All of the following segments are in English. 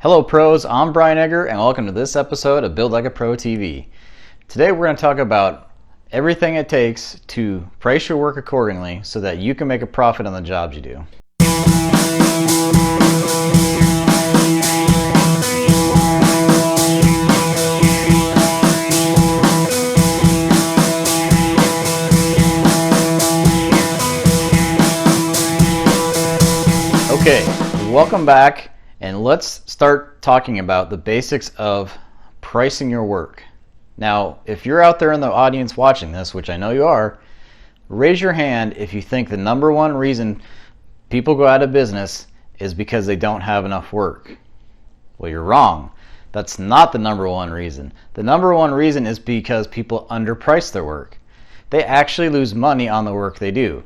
Hello pros, I'm Brian Egger and welcome to this episode of Build Like a Pro TV. Today we're going to talk about everything it takes to price your work accordingly so that you can make a profit on the jobs you do. Okay, welcome back. And let's start talking about the basics of pricing your work. Now, if you're out there in the audience watching this, which I know you are, raise your hand if you think the number one reason people go out of business is because they don't have enough work. Well, you're wrong. That's not the number one reason. The number one reason is because people underprice their work. They actually lose money on the work they do.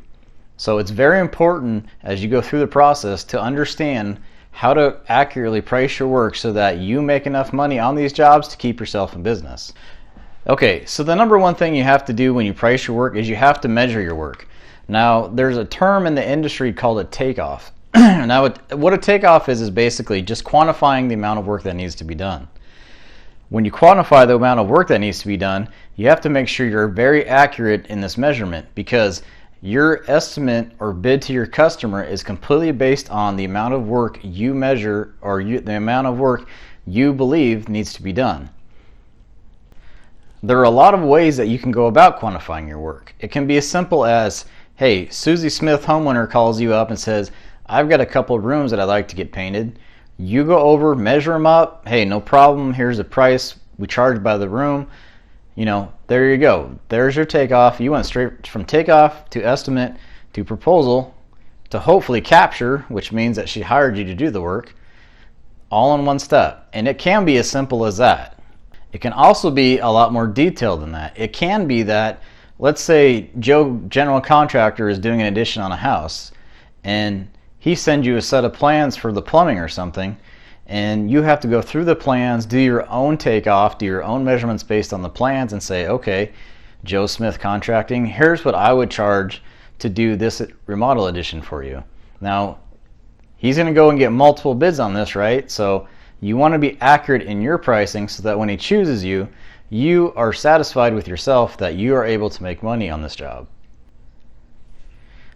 So it's very important as you go through the process to understand how to accurately price your work so that you make enough money on these jobs to keep yourself in business. Okay, so the number one thing you have to do when you price your work is you have to measure your work. Now, there's a term in the industry called a takeoff. Now, what a takeoff is basically just quantifying the amount of work that needs to be done. When you quantify the amount of work that needs to be done, you have to make sure you're very accurate in this measurement, because your estimate or bid to your customer is completely based on the amount of work you measure or the amount of work you believe needs to be done. There are a lot of ways that you can go about quantifying your work. It can be as simple as, hey, Susie Smith Homeowner calls you up and says, I've got a couple of rooms that I'd like to get painted. You go over, measure them up. Hey, no problem. Here's the price. We charge by the room. You know, there you go. There's your takeoff. You went straight from takeoff to estimate to proposal to hopefully capture, which means that she hired you to do the work, all in one step. And it can be as simple as that. It can also be a lot more detailed than that. It can be that, let's say Joe, general contractor, is doing an addition on a house, and he sends you a set of plans for the plumbing or something, and you have to go through the plans, do your own takeoff, do your own measurements based on the plans, and say, okay, Joe Smith Contracting, here's what I would charge to do this remodel addition for you. Now, he's going to go and get multiple bids on this, right? So you want to be accurate in your pricing so that when he chooses you, you are satisfied with yourself that you are able to make money on this job.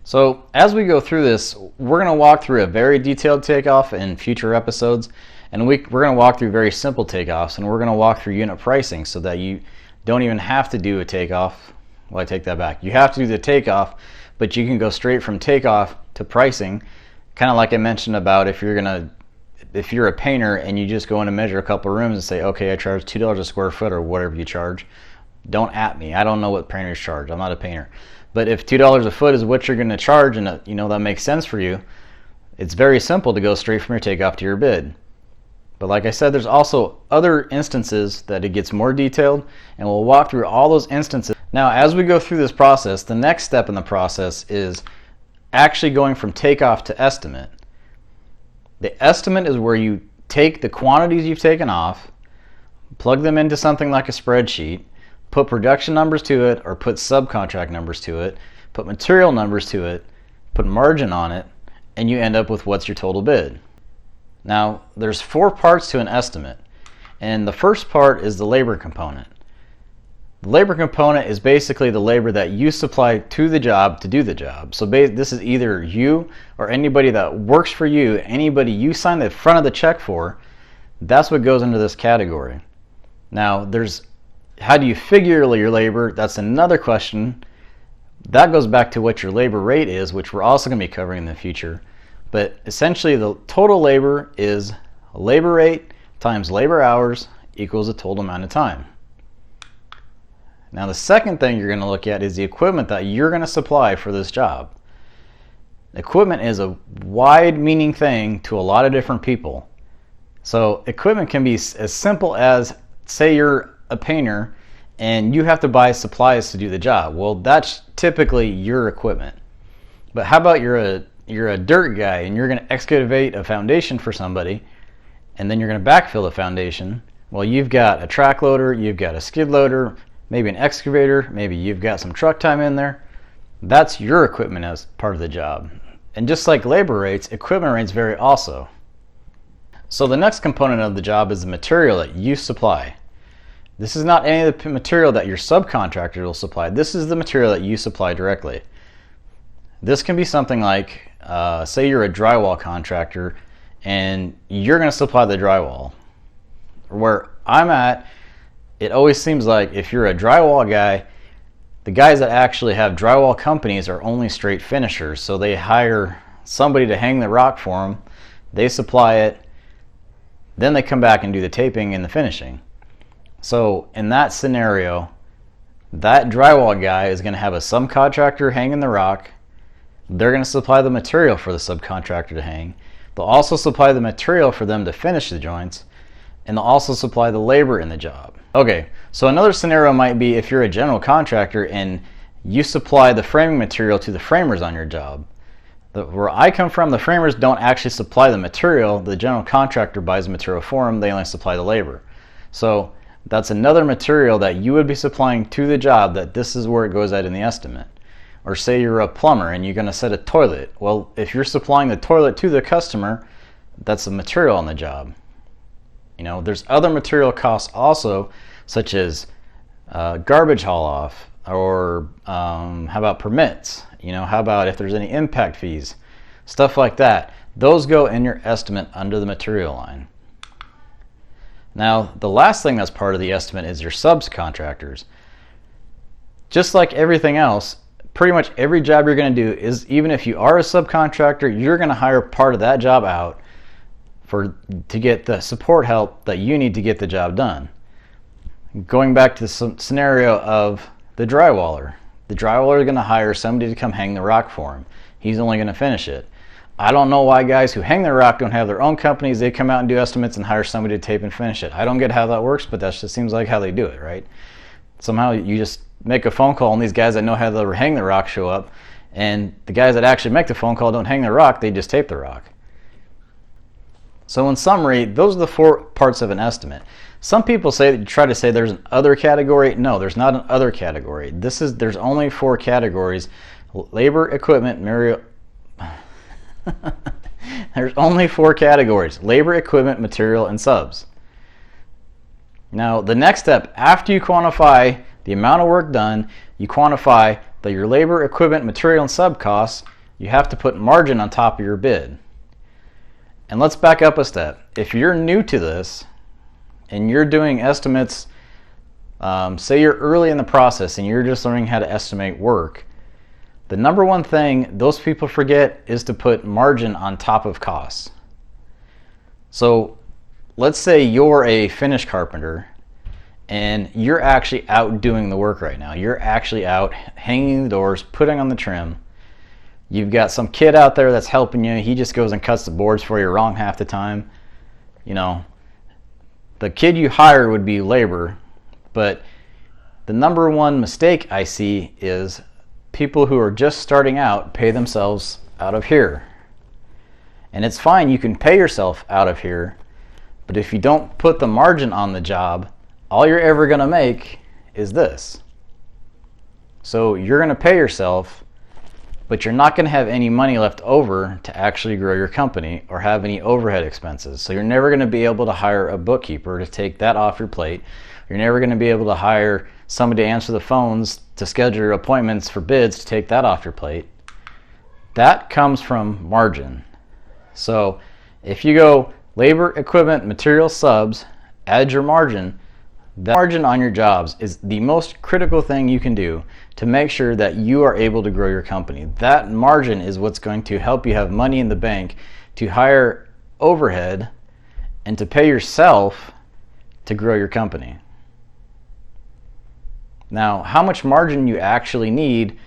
So as we go through this, we're going to walk through a very detailed takeoff in future episodes, and we're going to walk through very simple takeoffs, and we're going to walk through unit pricing so that you don't even have to do a takeoff. Well, I take that back. You have to do the takeoff, but you can go straight from takeoff to pricing, kind of like I mentioned about if you're a painter and you just go in and measure a couple of rooms and say, okay, I charge $2 a square foot or whatever you charge. Don't at me. I don't know what painters charge. I'm not a painter. But if $2 a foot is what you're going to charge, and that makes sense for you, it's very simple to go straight from your takeoff to your bid. But like I said, there's also other instances that it gets more detailed, and we'll walk through all those instances. Now, as we go through this process, the next step in the process is actually going from takeoff to estimate. The estimate is where you take the quantities you've taken off, plug them into something like a spreadsheet, put production numbers to it or put subcontract numbers to it, put material numbers to it, put margin on it, and you end up with what's your total bid. Now, there's 4 parts to an estimate, and the first part is the labor component. The labor component is basically the labor that you supply to the job to do the job. So this is either you or anybody that works for you, anybody you sign the front of the check for. That's what goes into this category. Now, how do you figure your labor? That's another question. That goes back to what your labor rate is, which we're also going to be covering in the future. But essentially, the total labor is labor rate times labor hours equals the total amount of time. Now, the second thing you're going to look at is the equipment that you're going to supply for this job. Equipment is a wide-meaning thing to a lot of different people. So equipment can be as simple as, say you're a painter and you have to buy supplies to do the job. Well, that's typically your equipment. But how about you're a dirt guy and you're going to excavate a foundation for somebody, and then you're going to backfill the foundation. Well, you've got a track loader, you've got a skid loader, maybe an excavator, maybe you've got some truck time in there. That's your equipment as part of the job. And just like labor rates, equipment rates vary also. So the next component of the job is the material that you supply. This is not any of the material that your subcontractor will supply. This is the material that you supply directly. This can be something like, say you're a drywall contractor and you're going to supply the drywall. Where I'm at, it always seems like if you're a drywall guy, the guys that actually have drywall companies are only straight finishers. So they hire somebody to hang the rock for them, they supply it, then they come back and do the taping and the finishing. So in that scenario, that drywall guy is going to have a subcontractor hanging the rock. They're going to supply the material for the subcontractor to hang. They'll also supply the material for them to finish the joints, and they'll also supply the labor in the job. Okay, so another scenario might be if you're a general contractor and you supply the framing material to the framers on your job. Where I come from, the framers don't actually supply the material. The general contractor buys the material for them. They only supply the labor. So that's another material that you would be supplying to the job, that this is where it goes out in the estimate. Or say you're a plumber and you're going to set a toilet. Well, if you're supplying the toilet to the customer, that's the material on the job. You know, there's other material costs also, such as garbage haul off, or how about permits? You know, how about if there's any impact fees, stuff like that. Those go in your estimate under the material line. Now, the last thing that's part of the estimate is your subcontractors. Just like everything else, pretty much every job you're going to do is, even if you are a subcontractor, you're going to hire part of that job out to get the support help that you need to get the job done. Going back to the scenario of the drywaller. The drywaller is going to hire somebody to come hang the rock for him. He's only going to finish it. I don't know why guys who hang their rock don't have their own companies. They come out and do estimates and hire somebody to tape and finish it. I don't get how that works, but that just seems like how they do it, right? Somehow you just make a phone call and these guys that know how to hang the rock show up, and the guys that actually make the phone call don't hang the rock, they just tape the rock. So in summary, those are the 4 parts of an estimate. Some people say that you try to say there's an other category. No, there's not an other category. There's only 4 categories: labor, equipment, material. There's only 4 categories: labor, equipment, material, and subs. Now, the next step, after you quantify the amount of work done, you quantify your labor, equipment, material, and sub costs, you have to put margin on top of your bid. And let's back up a step. If you're new to this and you're doing estimates, say you're early in the process and you're just learning how to estimate work, the number one thing those people forget is to put margin on top of costs. So let's say you're a finish carpenter and you're actually out doing the work right now. You're actually out hanging the doors, putting on the trim. You've got some kid out there that's helping you. He just goes and cuts the boards for you wrong half the time. You know, the kid you hire would be labor, but the number one mistake I see is people who are just starting out pay themselves out of here. And it's fine, you can pay yourself out of here, but if you don't put the margin on the job, all you're ever going to make is this. So you're going to pay yourself, but you're not going to have any money left over to actually grow your company or have any overhead expenses. So you're never going to be able to hire a bookkeeper to take that off your plate. You're never going to be able to hire somebody to answer the phones to schedule your appointments for bids to take that off your plate. That comes from margin. So if you go labor, equipment, material, subs, add your margin, that margin on your jobs is the most critical thing you can do to make sure that you are able to grow your company. That margin is what's going to help you have money in the bank to hire overhead and to pay yourself to grow your company. Now, how much margin you actually need,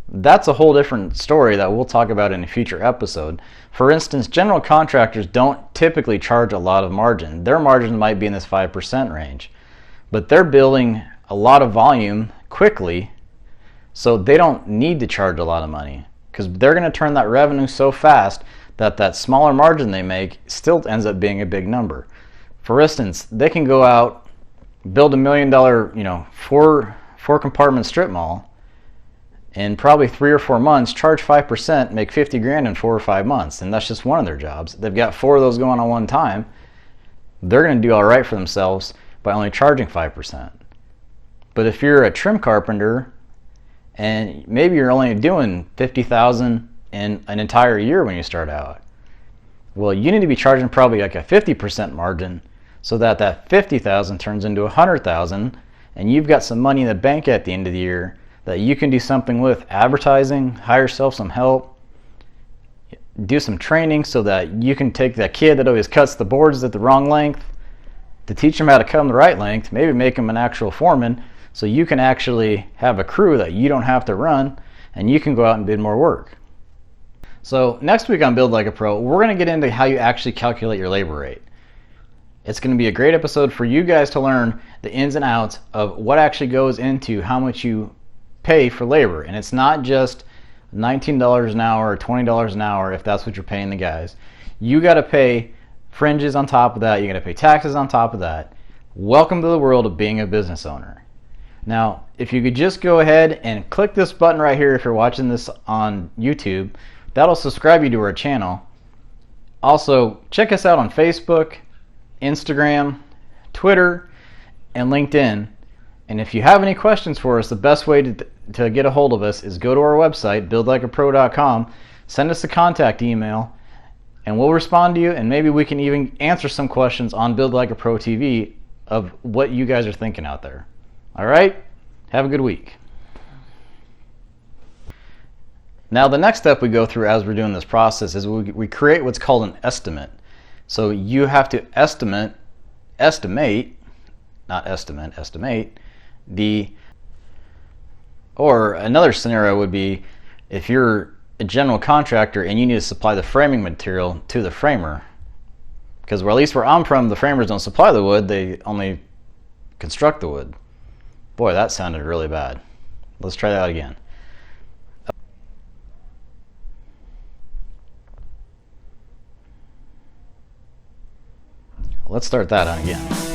that's a whole different story that we'll talk about in a future episode. For instance, general contractors don't typically charge a lot of margin. Their margin might be in this 5% range, but they're building a lot of volume quickly, so they don't need to charge a lot of money because they're going to turn that revenue so fast that that smaller margin they make still ends up being a big number. For instance, they can go out, build $1 million, four compartment strip mall, in probably 3 or 4 months, charge 5%, make 50 grand in 4 or 5 months, and that's just one of their jobs. They've got 4 of those going on one time. They're going to do all right for themselves by only charging 5%. But if you're a trim carpenter and maybe you're only doing 50,000 in an entire year when you start out, well, you need to be charging probably like a 50% margin so that that 50,000 turns into 100,000, and you've got some money in the bank at the end of the year that you can do something with. Advertising, hire yourself some help, do some training so that you can take that kid that always cuts the boards at the wrong length to teach them how to cut them the right length, maybe make them an actual foreman so you can actually have a crew that you don't have to run and you can go out and bid more work. So next week on Build Like a Pro, we're going to get into how you actually calculate your labor rate. It's going to be a great episode for you guys to learn the ins and outs of what actually goes into how much you pay for labor. And it's not just $19 an hour or $20 an hour if that's what you're paying the guys. You got to pay fringes on top of that. You got to pay taxes on top of that. Welcome to the world of being a business owner. Now, if you could just go ahead and click this button right here if you're watching this on YouTube, that'll subscribe you to our channel. Also, check us out on Facebook, Instagram, Twitter, and LinkedIn. And if you have any questions for us, the best way to get a hold of us is go to our website, buildlikeapro.com, send us a contact email, and we'll respond to you, and maybe we can even answer some questions on Build Like a Pro TV of what you guys are thinking out there. All right? Have a good week. Now, the next step we go through as we're doing this process is we create what's called an estimate. So you have to estimate or another scenario would be if you're a general contractor and you need to supply the framing material to the framer. Because at least where I'm from, the framers don't supply the wood, they only construct the wood. Boy, that sounded really bad. Let's try that again. Let's start that on again.